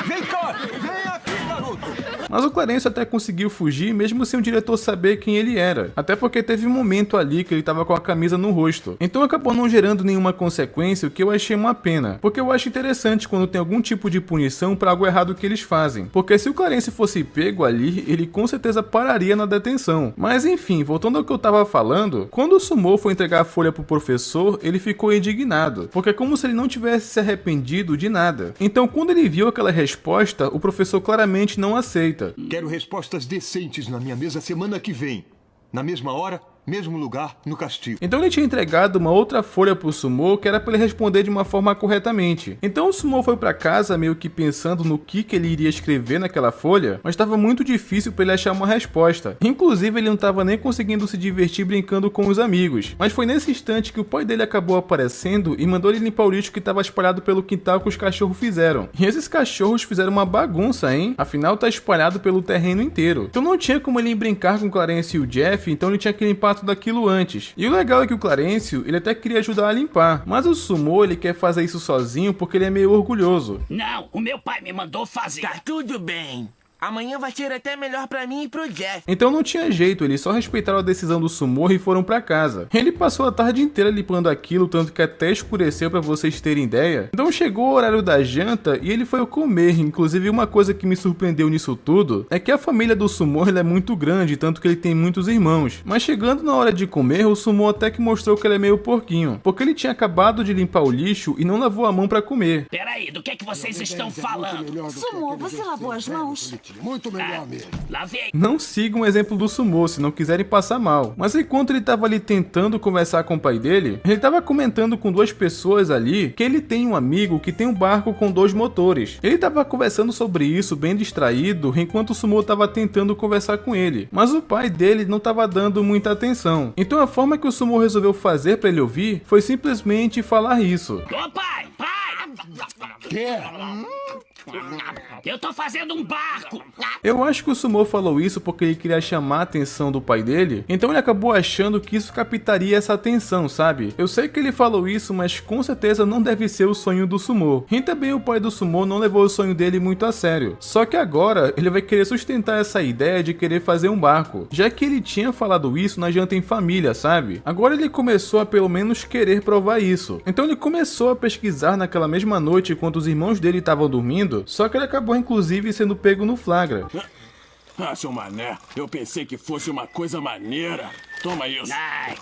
Vem cá! Vem aqui, garoto! Mas o Clarence até conseguiu fugir mesmo sem o diretor saber quem ele era. Até porque teve um momento ali que ele tava com a camisa no rosto. Então acabou não gerando nenhuma consequência, o que eu achei uma pena. Porque eu acho interessante quando tem algum tipo de punição pra algo errado que eles fazem. Porque se o Clarence fosse pego ali, ele com certeza pararia na detenção. Mas enfim, voltando ao que eu tava falando, quando o Sumo foi entregar a folha pro professor, ele ficou indignado. Porque é como se ele não tivesse se arrependido de nada. Então quando ele viu aquela resposta, o professor claramente não aceita. Quero respostas decentes na minha mesa semana que vem. Na mesma hora, mesmo lugar, no castigo. Então ele tinha entregado uma outra folha pro Sumo que era para ele responder de uma forma corretamente. Então o Sumo foi para casa meio que pensando no que ele iria escrever naquela folha, mas estava muito difícil para ele achar uma resposta. Inclusive ele não estava nem conseguindo se divertir brincando com os amigos. Mas foi nesse instante que o pai dele acabou aparecendo e mandou ele limpar o lixo que estava espalhado pelo quintal que os cachorros fizeram. E esses cachorros fizeram uma bagunça, hein? Afinal tá espalhado pelo terreno inteiro. Então não tinha como ele brincar com o Clarence e o Jeff, então ele tinha que limpar tudo aquilo antes. E o legal é que o Clarence, ele até queria ajudar a limpar, mas o Sumo, ele quer fazer isso sozinho porque ele é meio orgulhoso. Não, o meu pai me mandou fazer. Tá tudo bem. Amanhã vai ser até melhor pra mim e pro Jeff. Então não tinha jeito, eles só respeitaram a decisão do Sumo e foram pra casa. Ele passou a tarde inteira limpando aquilo, tanto que até escureceu pra vocês terem ideia. Então chegou o horário da janta e ele foi comer. Inclusive uma coisa que me surpreendeu nisso tudo é que a família do Sumo é muito grande, tanto que ele tem muitos irmãos. Mas chegando na hora de comer, o Sumo até que mostrou que ele é meio porquinho, porque ele tinha acabado de limpar o lixo e não lavou a mão pra comer. Peraí, do que vocês estão falando? Sumo, você lavou as mãos? Muito melhor mesmo. Lá vem. Não sigam o exemplo do Sumo se não quiserem passar mal. Mas enquanto ele tava ali tentando conversar com o pai dele, ele tava comentando com duas pessoas ali que ele tem um amigo que tem um barco com 2 motores. Ele tava conversando sobre isso bem distraído enquanto o Sumo tava tentando conversar com ele. Mas o pai dele não tava dando muita atenção. Então a forma que o Sumo resolveu fazer para ele ouvir foi simplesmente falar isso. Ô pai! Pai! Eu tô fazendo um barco! Eu acho que o Sumo falou isso porque ele queria chamar a atenção do pai dele, então ele acabou achando que isso captaria essa atenção, sabe? Eu sei que ele falou isso, mas com certeza não deve ser o sonho do Sumo. E também o pai do Sumo não levou o sonho dele muito a sério. Só que agora ele vai querer sustentar essa ideia de querer fazer um barco, já que ele tinha falado isso na janta em família, sabe? Agora ele começou a pelo menos querer provar isso. Então ele começou a pesquisar naquela mesma noite enquanto os irmãos dele estavam dormindo, só que ele acabou inclusive sendo pego no flagra. Ah, seu mané, eu pensei que fosse uma coisa maneira. Toma isso.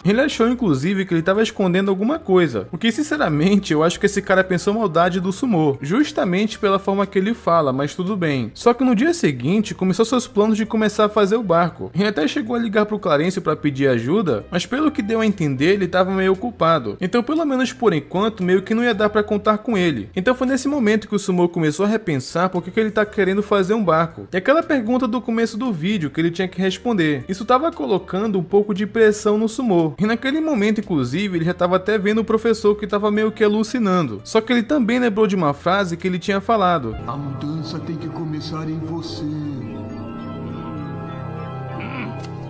Ele achou inclusive que ele estava escondendo alguma coisa, porque sinceramente eu acho que esse cara pensou maldade do Sumo, justamente pela forma que ele fala, mas tudo bem. Só que no dia seguinte começou seus planos de começar a fazer o barco. Ele até chegou a ligar pro Clarencio para pedir ajuda, mas pelo que deu a entender ele estava meio ocupado. Então pelo menos por enquanto meio que não ia dar para contar com ele. Então foi nesse momento que o Sumo começou a repensar por que ele tá querendo fazer um barco. E aquela pergunta do começo do vídeo que ele tinha que responder. Isso estava colocando um pouco de pressão no Sumo. E naquele momento, inclusive, ele já estava até vendo o professor que estava meio que alucinando. Só que ele também lembrou de uma frase que ele tinha falado. A mudança tem que começar em você.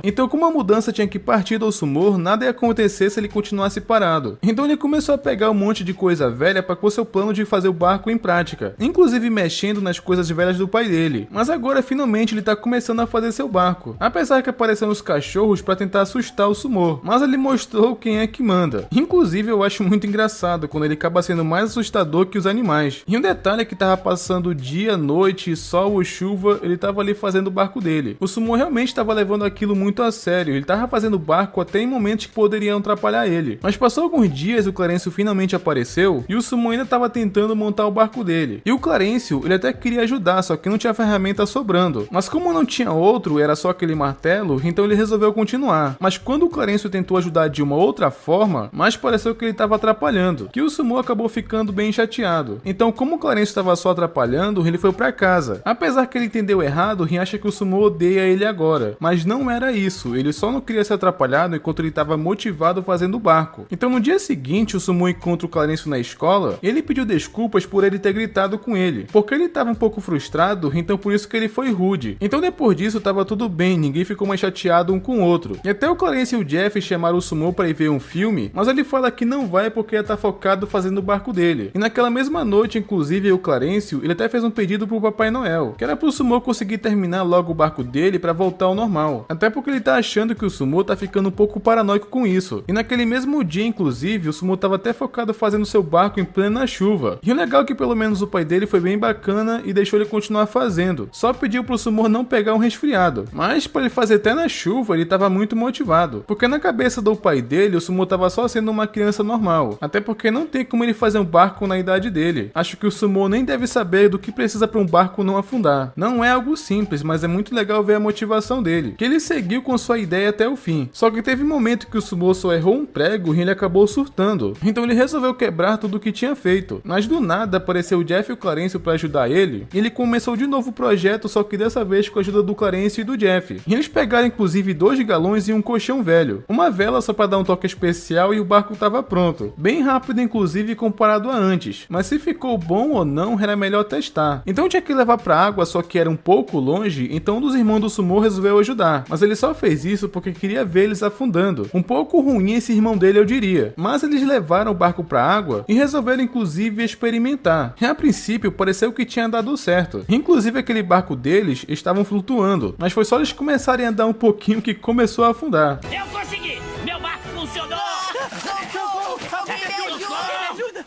Então, como a mudança tinha que partir do Sumo, nada ia acontecer se ele continuasse parado. Então ele começou a pegar um monte de coisa velha para pôr seu plano de fazer o barco em prática, inclusive mexendo nas coisas velhas do pai dele. Mas agora finalmente ele tá começando a fazer seu barco, apesar que apareceram os cachorros para tentar assustar o Sumo, mas ele mostrou quem é que manda. Inclusive eu acho muito engraçado quando ele acaba sendo mais assustador que os animais. E um detalhe é que tava passando dia, noite, sol ou chuva, ele tava ali fazendo o barco dele. O Sumo realmente estava levando aquilo muito a sério, ele tava fazendo barco até em momentos que poderiam atrapalhar ele. Mas passou alguns dias, o Clarencio finalmente apareceu e o Sumo ainda tava tentando montar o barco dele. E o Clarencio, ele até queria ajudar, só que não tinha ferramenta sobrando. Mas como não tinha outro, era só aquele martelo, então ele resolveu continuar. Mas quando o Clarencio tentou ajudar de uma outra forma, mais pareceu que ele tava atrapalhando, que o Sumo acabou ficando bem chateado. Então como o Clarencio estava só atrapalhando, ele foi pra casa. Apesar que ele entendeu errado, ele acha que o Sumo odeia ele agora. Mas não era isso, ele só não queria ser atrapalhado enquanto ele estava motivado fazendo o barco. Então no dia seguinte o Sumo encontra o Clarencio na escola e ele pediu desculpas por ele ter gritado com ele, porque ele estava um pouco frustrado, então por isso que ele foi rude. Então depois disso estava tudo bem, ninguém ficou mais chateado um com o outro. E até o Clarencio e o Jeff chamaram o Sumo para ir ver um filme, mas ele fala que não vai porque ia estar focado fazendo o barco dele. E naquela mesma noite, inclusive, o Clarencio, ele até fez um pedido pro Papai Noel, que era pro Sumo conseguir terminar logo o barco dele para voltar ao normal. Até porque ele tá achando que o Sumo tá ficando um pouco paranoico com isso. E naquele mesmo dia, inclusive, o Sumo tava até focado fazendo seu barco em plena chuva. E o legal é que pelo menos o pai dele foi bem bacana e deixou ele continuar fazendo. Só pediu pro Sumo não pegar um resfriado. Mas para ele fazer até na chuva, ele tava muito motivado. Porque na cabeça do pai dele, o Sumo tava só sendo uma criança normal. Até porque não tem como ele fazer um barco na idade dele. Acho que o Sumo nem deve saber do que precisa para um barco não afundar. Não é algo simples, mas é muito legal ver a motivação dele. Que ele seguiu com sua ideia até o fim. Só que teve um momento que o Sumo só errou um prego e ele acabou surtando. Então ele resolveu quebrar tudo o que tinha feito. Mas do nada apareceu o Jeff e o Clarencio para ajudar ele. E ele começou de novo o projeto, só que dessa vez com a ajuda do Clarencio e do Jeff. E eles pegaram inclusive 2 galões e um colchão velho. Uma vela só para dar um toque especial e o barco estava pronto. Bem rápido inclusive comparado a antes. Mas se ficou bom ou não era melhor testar. Então tinha que levar para água, só que era um pouco longe, então um dos irmãos do Sumo resolveu ajudar. Mas ele só fez isso porque queria ver eles afundando. Um pouco ruim esse irmão dele, eu diria. Mas eles levaram o barco para água e resolveram inclusive experimentar. E a princípio pareceu que tinha dado certo. Inclusive aquele barco deles estavam flutuando, mas foi só eles começarem a andar um pouquinho que começou a afundar. Eu consegui! Meu barco funcionou!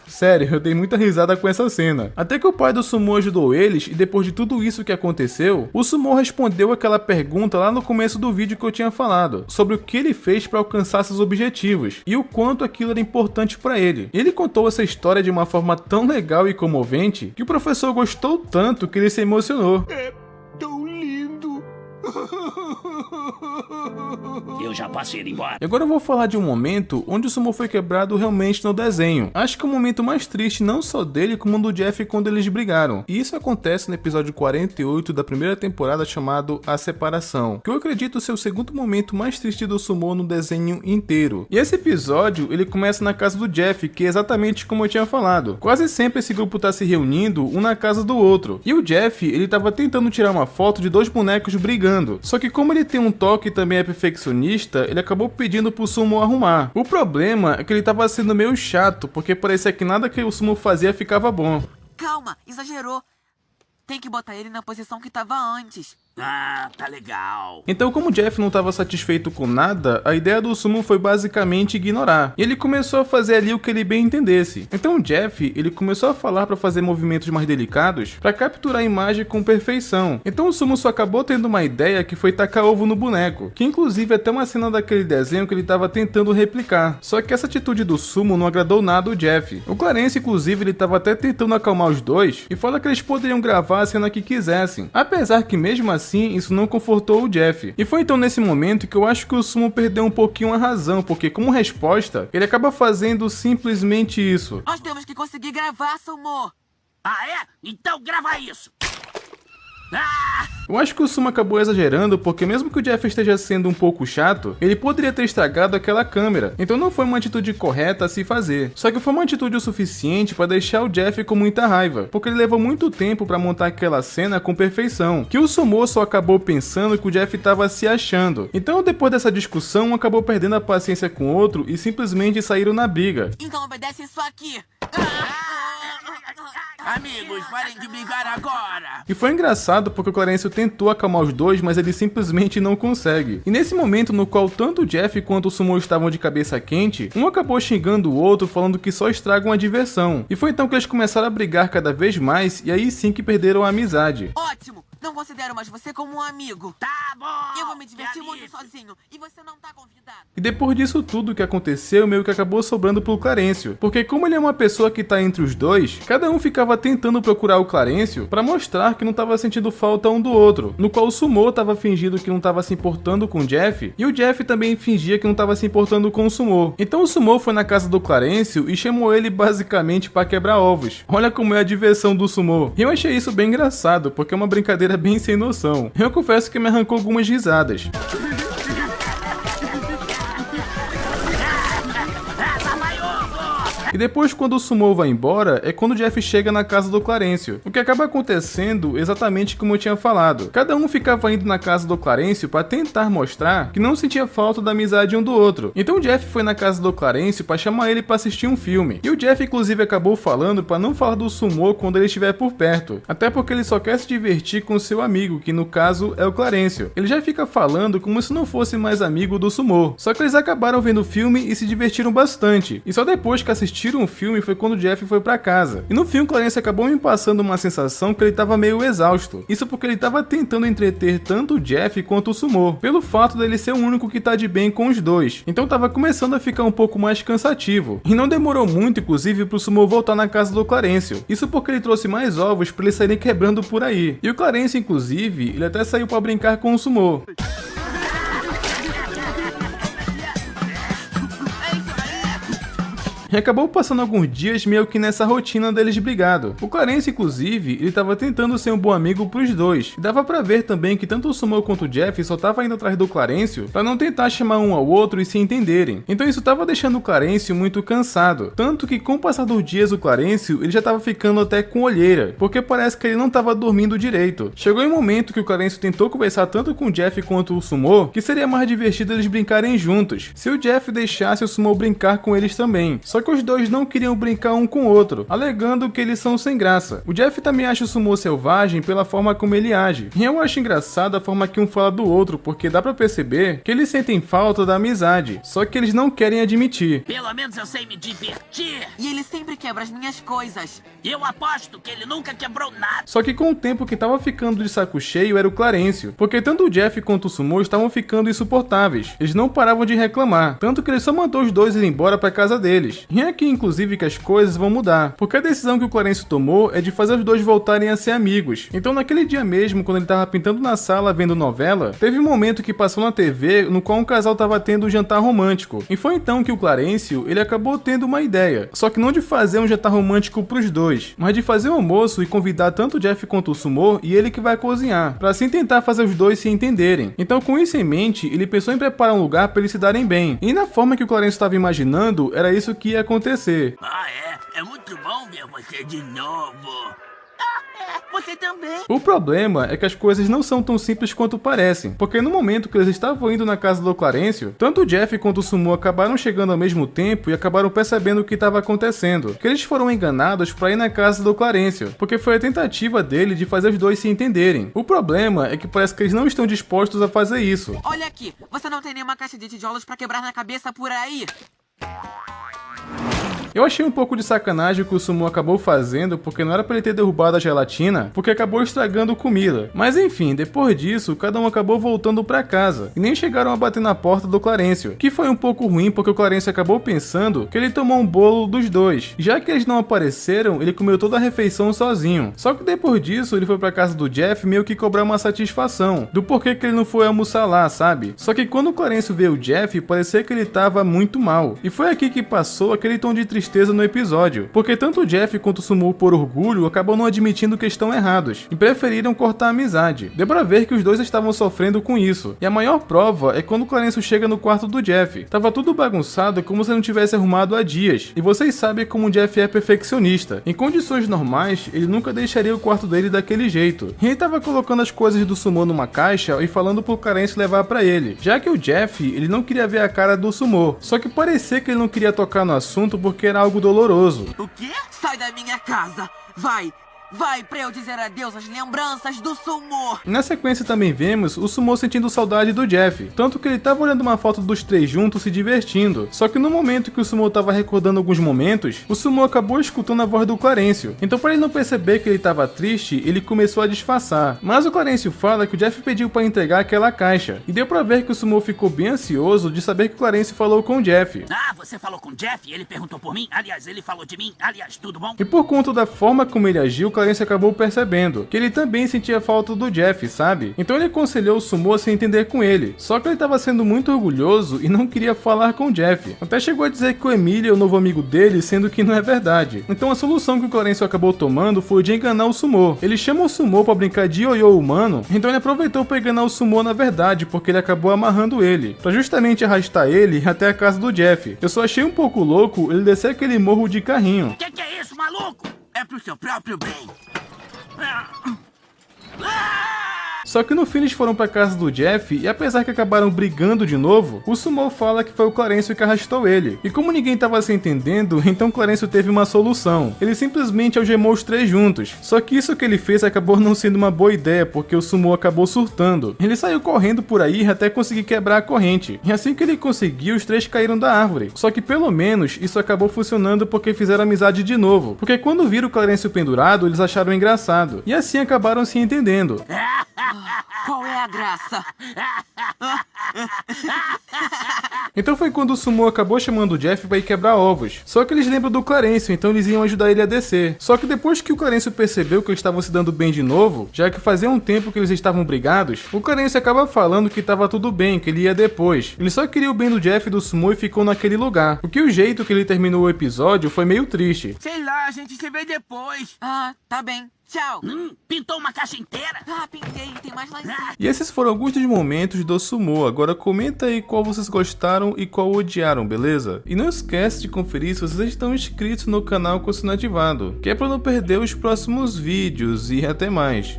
Sério, eu dei muita risada com essa cena. Até que o pai do Sumo ajudou eles e depois de tudo isso que aconteceu, o Sumo respondeu aquela pergunta lá no começo do vídeo que eu tinha falado, sobre o que ele fez para alcançar seus objetivos e o quanto aquilo era importante para ele. Ele contou essa história de uma forma tão legal e comovente que o professor gostou tanto que ele se emocionou. É tão lindo! Eu já posso ir embora. E agora eu vou falar de um momento onde o sumo foi quebrado realmente no desenho. Acho que é o momento mais triste não só dele como do Jeff quando eles brigaram. E isso acontece no episódio 48 da primeira temporada chamado A Separação, que eu acredito ser o segundo momento mais triste do sumo no desenho inteiro. E esse episódio ele começa na casa do Jeff, que é exatamente como eu tinha falado. Quase sempre esse grupo tá se reunindo um na casa do outro. E o Jeff ele tava tentando tirar uma foto de dois bonecos brigando. Só que como ele tem um toque e também é perfeccionista, ele acabou pedindo pro sumo arrumar. O problema é que ele tava sendo meio chato, porque parecia que nada que o sumo fazia ficava bom. Calma, exagerou. Tem que botar ele na posição que tava antes. Ah, tá legal. Então, como o Jeff não estava satisfeito com nada, a ideia do sumo foi basicamente ignorar. E ele começou a fazer ali o que ele bem entendesse. Então o Jeff, ele começou a falar para fazer movimentos mais delicados para capturar a imagem com perfeição. Então o sumo só acabou tendo uma ideia que foi tacar ovo no boneco, que inclusive é até uma cena daquele desenho que ele estava tentando replicar. Só que essa atitude do sumo não agradou nada o Jeff. O Clarence, inclusive, ele estava até tentando acalmar os dois e fala que eles poderiam gravar a cena que quisessem. Apesar que mesmo assim isso não confortou o Jeff. E foi então nesse momento que eu acho que o sumo perdeu um pouquinho a razão, porque como resposta, ele acaba fazendo simplesmente isso. Nós temos que conseguir gravar, sumo. Ah, é? Então grava isso. Eu acho que o sumo acabou exagerando, porque mesmo que o Jeff esteja sendo um pouco chato, ele poderia ter estragado aquela câmera, então não foi uma atitude correta a se fazer. Só que foi uma atitude o suficiente para deixar o Jeff com muita raiva, porque ele levou muito tempo para montar aquela cena com perfeição, que o sumo só acabou pensando que o Jeff estava se achando. Então depois dessa discussão, um acabou perdendo a paciência com o outro e simplesmente saíram na briga. Então obedece isso aqui. Amigos, parem de brigar agora! E foi engraçado porque o Clarence tentou acalmar os dois, mas ele simplesmente não consegue. E nesse momento no qual tanto o Jeff quanto o sumo estavam de cabeça quente, um acabou xingando o outro, falando que só estragam a diversão. E foi então que eles começaram a brigar cada vez mais, e aí sim que perderam a amizade. Ótimo! Não considero mais você como um amigo. Tá bom! Eu vou me divertir muito sozinho, e você não tá convidado. E depois disso tudo que aconteceu, meio que acabou sobrando pro Clarencio, porque como ele é uma pessoa que tá entre os dois, cada um ficava tentando procurar o Clarencio pra mostrar que não tava sentindo falta um do outro, no qual o sumo tava fingindo que não tava se importando com o Jeff, e o Jeff também fingia que não tava se importando com o sumo. Então o sumo foi na casa do Clarencio e chamou ele basicamente pra quebrar ovos. Olha como é a diversão do sumo. E eu achei isso bem engraçado, porque é uma brincadeira bem sem noção. Eu confesso que me arrancou algumas risadas. E depois, quando o sumo vai embora, é quando o Jeff chega na casa do Clarencio. O que acaba acontecendo exatamente como eu tinha falado. Cada um ficava indo na casa do Clarencio para tentar mostrar que não sentia falta da amizade um do outro. Então o Jeff foi na casa do Clarencio para chamar ele para assistir um filme. E o Jeff inclusive acabou falando para não falar do sumo quando ele estiver por perto. Até porque ele só quer se divertir com seu amigo, que no caso é o Clarencio. Ele já fica falando como se não fosse mais amigo do sumo. Só que eles acabaram vendo o filme e se divertiram bastante. E só depois que assistiram um filme foi quando o Jeff foi pra casa. E no filme, Clarence acabou me passando uma sensação que ele tava meio exausto. Isso porque ele tava tentando entreter tanto o Jeff quanto o sumo, pelo fato dele ser o único que tá de bem com os dois. Então tava começando a ficar um pouco mais cansativo. E não demorou muito, inclusive, pro sumo voltar na casa do Clarencio. Isso porque ele trouxe mais ovos pra eles saírem quebrando por aí. E o Clarencio, inclusive, ele até saiu pra brincar com o sumo. E acabou passando alguns dias meio que nessa rotina deles brigado. O Clarence, inclusive, ele tava tentando ser um bom amigo pros dois. E dava pra ver também que tanto o sumo quanto o Jeff só tava indo atrás do Clarencio pra não tentar chamar um ao outro e se entenderem. Então isso tava deixando o Clarencio muito cansado. Tanto que com o passar dos dias o Clarencio, ele já tava ficando até com olheira, porque parece que ele não tava dormindo direito. Chegou em um momento que o Clarencio tentou conversar tanto com o Jeff quanto o sumo, que seria mais divertido eles brincarem juntos, se o Jeff deixasse o sumo brincar com eles também. Só que os dois não queriam brincar um com o outro, alegando que eles são sem graça. O Jeff também acha o sumo selvagem pela forma como ele age. E eu acho engraçado a forma que um fala do outro, porque dá pra perceber que eles sentem falta da amizade, só que eles não querem admitir. Pelo menos eu sei me divertir. E ele sempre quebra as minhas coisas. Eu aposto que ele nunca quebrou nada. Só que com o tempo que tava ficando de saco cheio era o Clarencio, porque tanto o Jeff quanto o sumo estavam ficando insuportáveis. Eles não paravam de reclamar, tanto que ele só mandou os dois ir embora pra casa deles. E é aqui, inclusive, que as coisas vão mudar, porque a decisão que o Clarencio tomou é de fazer os dois voltarem a ser amigos. Então, naquele dia mesmo, quando ele tava pintando na sala vendo novela, teve um momento que passou na TV no qual um casal tava tendo um jantar romântico. E foi então que o Clarencio, ele acabou tendo uma ideia, só que não de fazer um jantar romântico pros dois, mas de fazer um almoço e convidar tanto o Jeff quanto o Sumo e ele que vai cozinhar, pra assim tentar fazer os dois se entenderem. Então, com isso em mente, ele pensou em preparar um lugar pra eles se darem bem. E na forma que o Clarencio estava imaginando, era isso que ia acontecer. Ah, é muito bom ver você de novo. Você também. O problema é que as coisas não são tão simples quanto parecem, porque no momento que eles estavam indo na casa do Clarencio, tanto o Jeff quanto o Sumo acabaram chegando ao mesmo tempo e acabaram percebendo o que estava acontecendo, que eles foram enganados para ir na casa do Clarencio, porque foi a tentativa dele de fazer os dois se entenderem. O problema é que parece que eles não estão dispostos a fazer isso. Olha aqui, você não tem nenhuma caixa de tijolos para quebrar na cabeça por aí? Eu achei um pouco de sacanagem o que o Sumo acabou fazendo, porque não era pra ele ter derrubado a gelatina, porque acabou estragando comida. Mas enfim, depois disso, cada um acabou voltando pra casa, e nem chegaram a bater na porta do Clarencio, que foi um pouco ruim porque o Clarencio acabou pensando que ele tomou um bolo dos dois. Já que eles não apareceram, ele comeu toda a refeição sozinho. Só que depois disso, ele foi pra casa do Jeff meio que cobrar uma satisfação, do porquê que ele não foi almoçar lá, sabe? Só que quando o Clarencio vê o Jeff, parecia que ele tava muito mal. E foi aqui que passou aquele tom de tristeza no episódio, porque tanto o Jeff quanto o Sumo, por orgulho, acabam não admitindo que estão errados e preferiram cortar a amizade. Deu pra ver que os dois estavam sofrendo com isso, e a maior prova é quando o Clarencio chega no quarto do Jeff. Tava tudo bagunçado como se não tivesse arrumado há dias, e vocês sabem como o Jeff é perfeccionista. Em condições normais, ele nunca deixaria o quarto dele daquele jeito. E ele tava colocando as coisas do Sumo numa caixa e falando pro Clarencio levar pra ele, já que o Jeff, ele não queria ver a cara do Sumo, só que parecia que ele não queria tocar no assunto porque era algo doloroso. O quê? Sai da minha casa! Vai pra eu dizer adeus às lembranças do Sumo! Na sequência também vemos o Sumo sentindo saudade do Jeff, tanto que ele tava olhando uma foto dos três juntos se divertindo. Só que no momento que o Sumo tava recordando alguns momentos, o Sumo acabou escutando a voz do Clarencio. Então, para ele não perceber que ele tava triste, ele começou a disfarçar. Mas o Clarencio fala que o Jeff pediu para entregar aquela caixa, e deu pra ver que o Sumo ficou bem ansioso de saber que o Clarencio falou com o Jeff. Ah, você falou com o Jeff? Ele perguntou por mim? Aliás, ele falou de mim? Aliás, tudo bom? E por conta da forma como ele agiu, o Clarencio acabou percebendo que ele também sentia falta do Jeff, sabe? Então ele aconselhou o Sumo a se entender com ele, só que ele estava sendo muito orgulhoso e não queria falar com o Jeff. Até chegou a dizer que o Emílio é o novo amigo dele, sendo que não é verdade. Então a solução que o Clarencio acabou tomando foi de enganar o Sumo. Ele chama o Sumo para brincar de ioiô humano, então ele aproveitou para enganar o Sumo na verdade, porque ele acabou amarrando ele, para justamente arrastar ele até a casa do Jeff. Eu só achei um pouco louco ele descer aquele morro de carrinho. Que é isso, maluco? É pro seu próprio bem. Só que no fim eles foram pra casa do Jeff e apesar que acabaram brigando de novo, o Sumo fala que foi o Clarencio que arrastou ele. E como ninguém tava se entendendo, então o Clarencio teve uma solução. Ele simplesmente algemou os três juntos. Só que isso que ele fez acabou não sendo uma boa ideia, porque o Sumo acabou surtando. Ele saiu correndo por aí até conseguir quebrar a corrente. E assim que ele conseguiu, os três caíram da árvore. Só que pelo menos isso acabou funcionando porque fizeram amizade de novo. Porque quando viram o Clarencio pendurado, eles acharam engraçado. E assim acabaram se entendendo. Qual é a graça? Então foi quando o Sumo acabou chamando o Jeff pra ir quebrar ovos. Só que eles lembram do Clarencio, então eles iam ajudar ele a descer. Só que depois que o Clarencio percebeu que eles estavam se dando bem de novo, já que fazia um tempo que eles estavam brigados, o Clarencio acaba falando que tava tudo bem, que ele ia depois. Ele só queria o bem do Jeff e do Sumo e ficou naquele lugar. Porque o jeito que ele terminou o episódio foi meio triste. Sei lá, a gente se vê depois. Ah, tá bem. Tchau. Pintou uma caixa inteira? Ah, pintei. Tem mais lá em cima. E esses foram alguns dos momentos do Sumo. Agora comenta aí qual vocês gostaram e qual odiaram, beleza? E não esquece de conferir se vocês estão inscritos no canal com o sino ativado, que é para não perder os próximos vídeos e até mais.